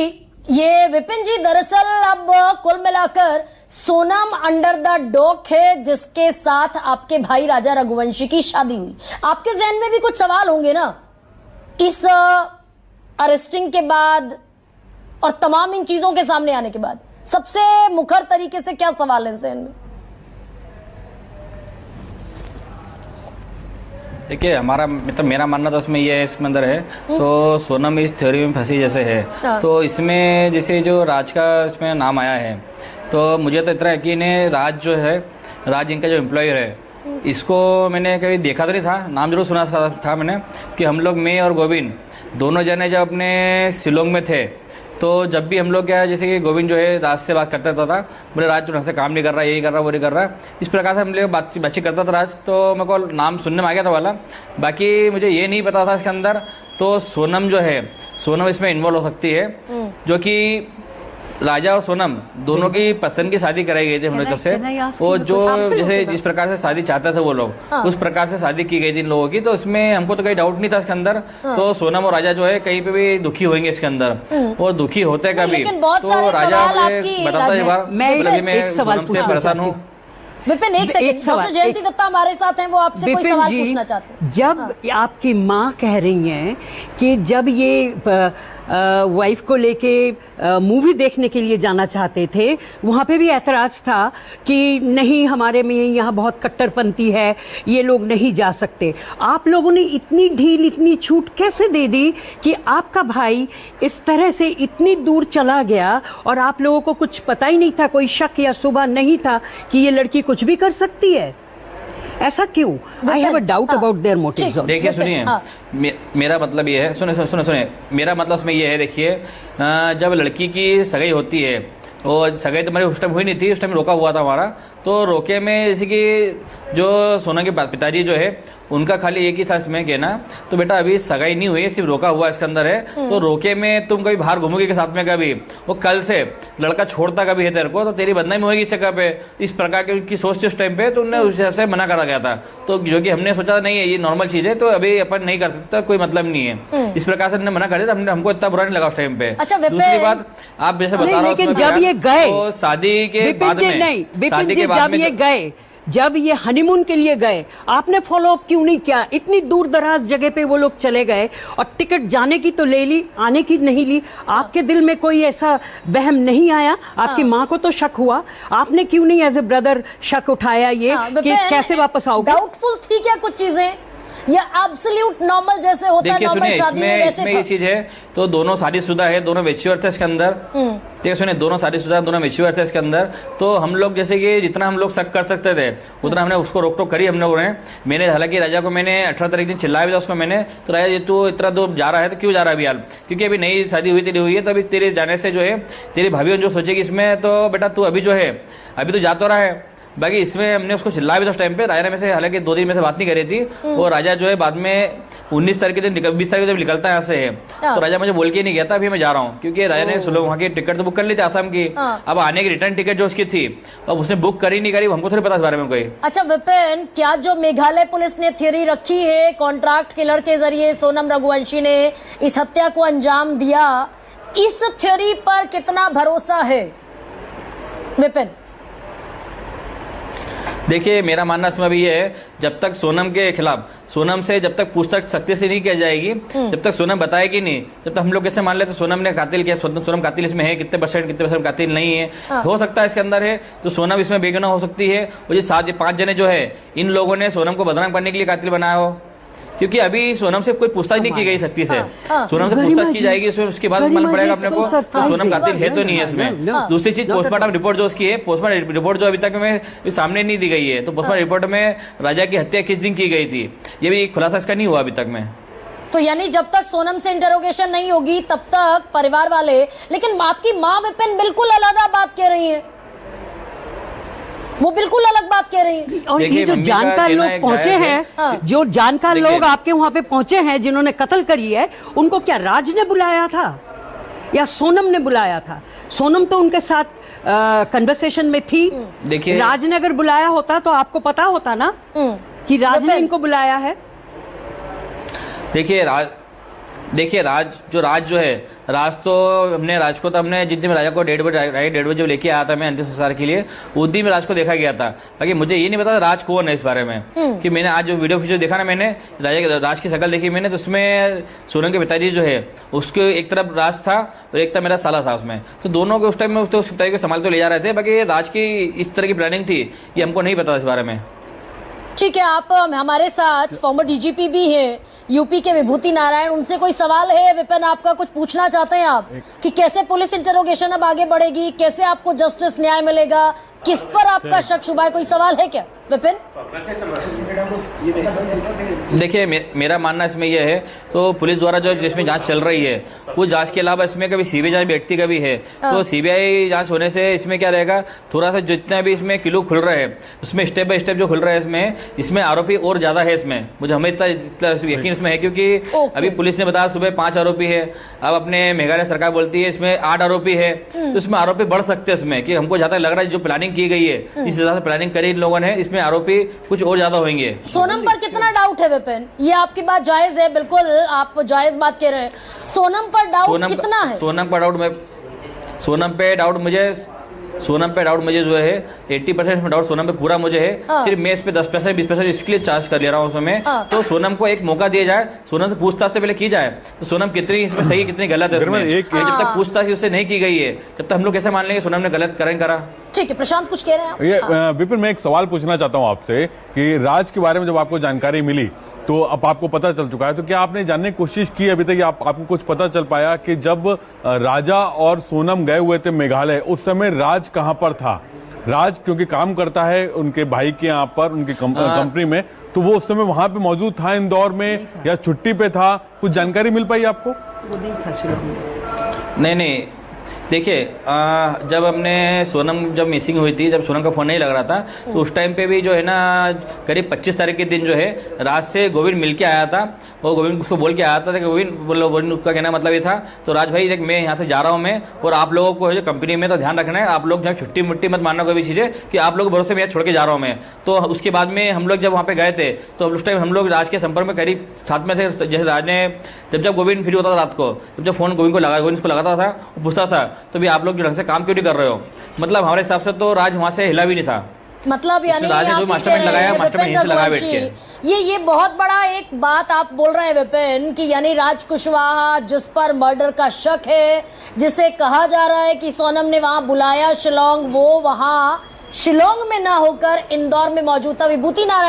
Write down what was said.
ये विपिन जी दरअसल अब कुल मिलाकर सोनम अंडर द डॉक है, जिसके साथ आपके भाई राजा रघुवंशी की शादी हुई। आपके जहन में भी कुछ सवाल होंगे ना इस अरेस्टिंग के बाद और तमाम इन चीजों के सामने आने के बाद? सबसे मुखर तरीके से क्या सवाल है जहन में? देखिए, हमारा मतलब मेरा मानना तो इसमें ये है, इसमें अंदर है तो सोनम इस थ्योरी में फंसी जैसे है। तो इसमें जैसे जो राज का इसमें नाम आया है, तो मुझे तो इतना यकीन है राज जो है, राज इनका जो एम्प्लॉयर है, इसको मैंने कभी देखा तो नहीं था, नाम जरूर सुना था मैंने कि हम लोग, मैं और गोविंद दोनों जने जब अपने शिलोंग में थे तो जब भी हम लोग क्या, जैसे कि गोविंद जो है राज से बात करता था, बोले राज तू ढंग से काम नहीं कर रहा, यही कर रहा, वो नहीं कर रहा, इस प्रकार से हम लोग बातचीत करता था राज। तो मेरे को नाम सुनने में आ गया था वाला, बाकी मुझे ये नहीं पता था इसके अंदर तो सोनम जो है, सोनम इसमें इन्वॉल्व हो सकती है, जो कि राजा और सोनम दोनों की पसंद की शादी कराई गई थी हम लोग तरफ से। वो जो जैसे जिस प्रकार से शादी चाहते थे वो लोग, उस प्रकार से शादी की गई थी इन लोगों की। तो इसमें हमको तो कोई डाउट नहीं था इसके अंदर। तो सोनम और राजा जो है कहीं पे भी दुखी होंगे इसके अंदर, वो दुखी होते कभी तो राजा बताता है मैं सोनम से परेशान हूँ। विपिन एक सेकंड, डॉक्टर जयंती दत्ता हमारे साथ हैं, वो आपसे कोई सवाल पूछना चाहते हैं। जब आपकी माँ कह रही हैं कि जब ये वाइफ को लेके मूवी देखने के लिए जाना चाहते थे, वहाँ पे भी ऐतराज था कि नहीं, हमारे में यहाँ बहुत कट्टरपंथी है, ये लोग नहीं जा सकते। आप लोगों ने इतनी ढील, इतनी छूट कैसे दे दी कि आपका भाई इस तरह से इतनी दूर चला गया और आप लोगों को कुछ पता ही नहीं था, कोई शक या शुबा नहीं था कि ये लड़की कुछ भी कर सकती है? ऐसा क्यों? I have a doubt about their motives. देखिए सुनिए, मेरा मतलब ये है, सुने मेरा मतलब इसमें ये है, देखिए जब लड़की की सगाई होती है, वो सगाई तो हमारी उस टाइम हुई नहीं थी, उस टाइम रोका हुआ था हमारा। तो रोके में जैसे कि जो सोनम के पिताजी जो है उनका खाली एक ही था इसमें कहना, तो बेटा अभी सगाई नहीं हुई है, सिर्फ रोका हुआ इसके अंदर है। तो रोके में तुम कभी बाहर घूमोगे के साथ में, कभी वो कल से लड़का छोड़ता कभी है तेरे को तो तेरी बदनामी होगी इस जगह पे, इस प्रकार की उनकी सोच थी उस टाइम पे। तो उन्हें उस हिसाब से मना करा गया था, तो जो कि हमने सोचा नहीं है ये नॉर्मल चीज है, तो अभी अपन नहीं कर सकता, कोई मतलब नहीं है, इस प्रकार से हमने मना कर दिया। हमको इतना बुरा नहीं लगा उस टाइम पे। दूसरी बात, आप जैसे बता रहे हो, जब ये गए शादी के बाद में, शादी के बाद में गए, जब ये हनीमून के लिए गए, आपने फॉलो अप क्यों नहीं किया? इतनी दूर दराज जगह पे वो लोग चले गए और टिकट जाने की तो ले ली, आने की नहीं ली। आपके दिल में कोई ऐसा वहम नहीं आया? आपकी माँ को तो शक हुआ, आपने क्यों नहीं एज ए ब्रदर शक उठाया ये कि कैसे वापस आओगे? डाउटफुल थी क्या कुछ चीजें, या एब्सोल्यूट नॉर्मल जैसे होता है नॉर्मल शादी में? इसमें ये चीज है, तो दोनों शादीशुदा है, दोनों मैच्योर थे इसके अंदर। ठीक सुनिए, दोनों शादीशुदा, दोनों मैच्योर थे इसके अंदर। तो हम लोग जैसे कि जितना हम लोग शक कर सकते थे उतना हमने उसको रोक टोक करी हम लोगों ने। मैंने हालांकि राजा को मैंने 18 तारीख दिन चिल्लाया भी था उसको मैंने, तो राजा तू इतना दूर जा रहा है तो क्यों जा रहा है अभी हाल, क्योंकि अभी नई शादी हुई तेरी हुई है, तो अभी तेरे जाने से जो है तेरी भाभी जो सोचेगी इसमें, तो बेटा तू अभी जो है अभी तो जा तो रहा है। बाकी इसमें हमने उसको चिल्लाया भी था उस टाइम पे। राजा ने में से हालांकि 2 दिन में से बात नहीं करी थी, और राजा जो है बाद में 19 तारीख के दिन 20 तारीख जब निकलता है यहाँ से है, तो राजा मुझे बोल के नहीं गया था अभी मैं जा रहा हूँ, क्योंकि राजा ने सुलो वहाँ की टिकट तो बुक कर ली थी आसाम की। अब आने की रिटर्न टिकट जो उसकी थी, अब उसने बुक करी नहीं करी हमको थोड़ी पता इस बारे में कोई। अच्छा विपिन, क्या जो मेघालय पुलिस ने थ्योरी रखी है कॉन्ट्रैक्ट किलर के जरिए सोनम रघुवंशी ने इस हत्या को अंजाम दिया, इस थ्योरी पर कितना भरोसा है विपिन? देखिए, मेरा मानना इसमें भी ये है, जब तक सोनम के खिलाफ, सोनम से जब तक पूछताछ सख्ती से नहीं की जाएगी, जब तक सोनम बताएगी नहीं, जब तक हम लोग कैसे मान लेते सोनम ने कातिल किया, सोनम कातिल इसमें है, कितने परसेंट कातिल नहीं है, हो सकता है इसके अंदर है, तो सोनम इसमें बेगुनाह हो सकती है। और ये 5 जने जो है, इन लोगों ने सोनम को बदनाम करने के लिए कातिल बनाया हो, क्योंकि अभी सोनम से कोई पूछताछ नहीं की गई सख्ती से। सोनम से पूछताछ की जाएगी इसमें, उसके बाद मालूम पड़ेगा अपने को तो सोनम कातिल है तो नहीं है इसमें। दूसरी चीज, पोस्टमार्टम रिपोर्ट जो उसकी है, पोस्टमार्टम रिपोर्ट जो अभी तक में सामने नहीं दी गई है, तो पोस्टमार्टम रिपोर्ट में राजा की हत्या किस दिन की गई थी ये भी खुलासा इसका नहीं हुआ अभी तक में। तो यानी जब तक सोनम से इंटरोगेशन नहीं होगी तब तक परिवार वाले, लेकिन आपकी माँ विपिन बिल्कुल अलग बात कह रही है, वो बिल्कुल अलग बात कह रही है। और ये जो जानकार लोग पहुंचे हैं, जो जानकार लोग आपके वहां पे पहुंचे हैं जिन्होंने कत्ल करी है, उनको क्या राज ने बुलाया था या सोनम ने बुलाया था? सोनम तो उनके साथ कन्वर्सेशन में थी। देखिए, राज ने अगर बुलाया होता तो आपको पता होता ना कि राज ने इनको बुलाया है। देखिए देखिए राज जो है, राज तो हमने जिस दिन राजा को 1:30 बजे लेके आया था मैं अंतिम संस्कार के लिए, उस दिन में राज को देखा गया था। बाकी मुझे ये नहीं पता राज कौन है इस बारे में, कि मैंने आज जो वीडियो देखा ना, मैंने राज की शक्ल देखी मैंने, तो उसमें सोनम के पिताजी जो है उसके एक तरफ राज था और एक तरफ मेरा साला था उसमें, तो दोनों को उस टाइम में उसके पिताजी को संभाल तो ले जा रहे थे। बाकी राज की इस तरह की प्लानिंग थी ये हमको नहीं पता इस बारे में। ठीक है, आप हमारे साथ फॉर्मर डीजीपी भी हैं यूपी के विभूति नारायण, उनसे कोई सवाल है विपिन आपका, कुछ पूछना चाहते हैं आप कि कैसे पुलिस इंटरोगेशन अब आगे बढ़ेगी, कैसे आपको जस्टिस न्याय मिलेगा, किस पर आपका शक शुबा है, कोई सवाल है क्या विपिन? देखिए मेरा मानना इसमें यह है, तो पुलिस द्वारा जो जिसमें जांच चल रही है वो जांच के अलावा इसमें कभी सीबीआई जांच बैठती कभी है, तो सीबीआई जांच होने से इसमें क्या रहेगा, थोड़ा सा जितने भी इसमें किलो खुल रहे हैं उसमें स्टेप बाय स्टेप जो खुल रहा है इसमें आरोपी और ज्यादा है इसमें, मुझे हमें इतना यकीन इसमें है, क्योंकि अभी पुलिस ने बताया सुबह 5 आरोपी है, अब अपने मेघालय सरकार बोलती है इसमें 8 आरोपी है, तो इसमें आरोपी बढ़ सकते हैं इसमें, कि हमको जहाँ तक लग रहा है जो प्लानिंग की गई है इस हिसाब से प्लानिंग करी इन लोगों ने, इसमें आरोपी कुछ और ज्यादा होंगे। सोनम पर कितना डाउट है विपिन? ये आपकी बात जायज है, बिल्कुल आप जायज बात कह रहे हैं। सोनम पर डाउट कितना है? सोनम पे डाउट मुझे जो है 80% डाउट सोनम पे पूरा मुझे है। सिर्फ मैं इस पे 10% 20% इसके लिए चार्ज कर ले रहा हूँ उसमें। तो सोनम को एक मौका दिया जाए, सोनम से पूछताछ से पहले की जाए, तो सोनम कितनी इसमें सही कितनी गलत है उसमें। जब तक पूछताछ उससे नहीं की गई है तब तक हम लोग कैसे मान लेंगे सोनम ने गलत करा। ठीक है, प्रशांत कुछ कह रहे हैं आप? ये विपिन, मैं एक सवाल पूछना चाहता हूं आपसे कि राज के बारे में जब आपको जानकारी मिली तो अब आपको पता चल चुका है, तो क्या आपने जानने की कोशिश की अभी तक, आपको कुछ पता चल पाया कि जब राजा और सोनम गए हुए थे मेघालय उस समय राज कहां पर था? राज क्योंकि काम करता है उनके भाई के यहाँ पर उनकी कंपनी में, तो वो उस समय वहां पे मौजूद था इंदौर में या छुट्टी पे था? कुछ जानकारी मिल पाई आपको? नहीं, देखिए जब हमने सोनम जब मिसिंग हुई थी, जब सोनम का फोन नहीं लग रहा था, तो उस टाइम पे भी जो है ना करीब 25 तारीख के दिन जो है राज से गोविंद मिल के आया था। वो गोविंद उसको बोल के आया था कि गोविंद उसका कहना मतलब ये था, तो राज भाई देख मैं यहाँ से जा रहा हूँ मैं, और आप लोगों को जो कंपनी में तो ध्यान रखना है, आप लोग जब छुट्टी मुट्टी मत मानना कोई भी चीज़ें, कि आप लोग भरोसे में छोड़ के जा रहा हूँ मैं। तो उसके बाद में हम लोग जब वहाँ पे गए थे तो उस टाइम हम लोग राज के संपर्क में करीब साथ में थे। जैसे राज ने जब गोविंद फ्री होता था रात को, जब फोन गोविंद को लगाता था, वो पूछता था तो भी आप लोग ढंग से काम क्यों नहीं कर रहे हो, मतलब हमारे हिसाब से तो राज वहाँ से हिला भी नहीं था। मतलब यानी जो मास्टरमाइंड लगाया, मास्टरमाइंड यहीं से लगा बैठ के। ये बहुत बड़ा एक बात आप बोल रहे हैं विपिन कि यानी राज कुशवाहा जिस पर मर्डर का शक है, जिसे कहा जा रहा है कि सोनम ने वहां बुलाया शिलोंग, वो वहां शिलोंग में ना होकर इंदौर में मौजूद था। विभूति नारायण